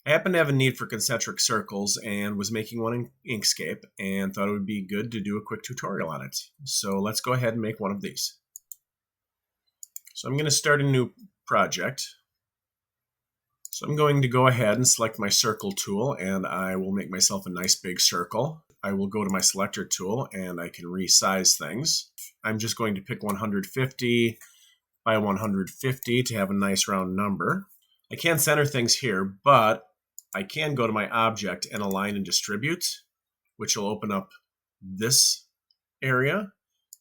I happen to have a need for concentric circles and was making one in Inkscape and thought it would be good to do a quick tutorial on it. So let's go ahead and make one of these. So I'm going to start a new project. So I'm going to go ahead and select my circle tool, and I will make myself a nice big circle. I will go to my selector tool and I can resize things. I'm just going to pick 150 by 150 to have a nice round number. I can center things here, but I can go to my object and align and distribute, which will open up this area.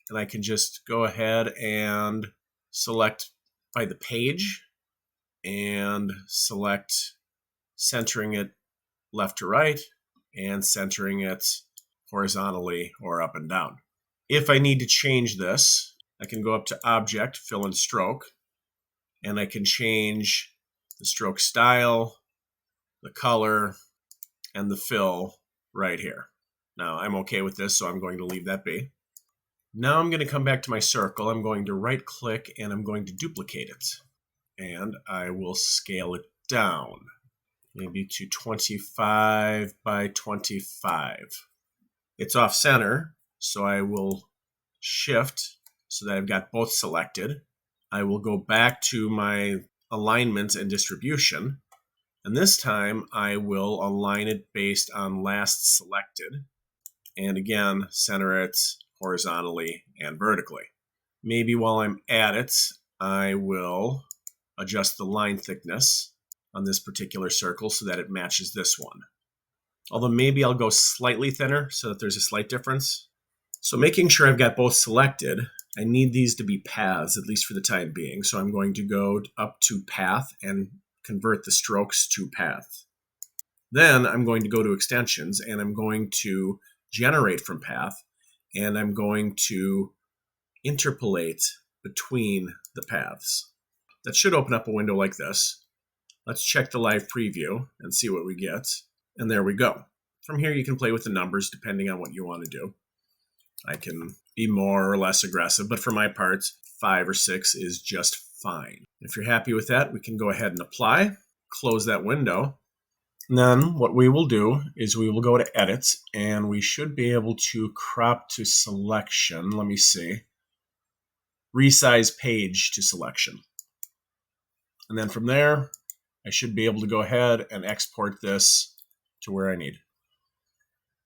And I can just go ahead and select by the page and select centering it left to right and centering it horizontally or up and down. If I need to change this, I can go up to Object, Fill and Stroke, and I can change the stroke style, the color, and the fill right here. Now I'm okay with this, so I'm going to leave that be. Now I'm going to come back to my circle. I'm going to right click and I'm going to duplicate it. And I will scale it down, maybe to 25 by 25. It's off center, so I will shift so that I've got both selected. I will go back to my alignment and distribution, and this time I will align it based on last selected, and again center it horizontally and vertically. Maybe while I'm at it, I will adjust the line thickness on this particular circle so that it matches this one. Although maybe I'll go slightly thinner so that there's a slight difference. So making sure I've got both selected, I need these to be paths, at least for the time being. So I'm going to go up to path and convert the strokes to path. Then I'm going to go to extensions and I'm going to generate from path, and I'm going to interpolate between the paths. That should open up a window like this. Let's check the live preview and see what we get. And there we go. From here you can play with the numbers depending on what you want to do. I can be more or less aggressive, but for my part, 5 or 6 is just fine. If you're happy with that, we can go ahead and apply, close that window. And then what we will do is we will go to Edit, and we should be able to crop to selection. Let me see. Resize page to selection. And then from there, I should be able to go ahead and export this to where I need.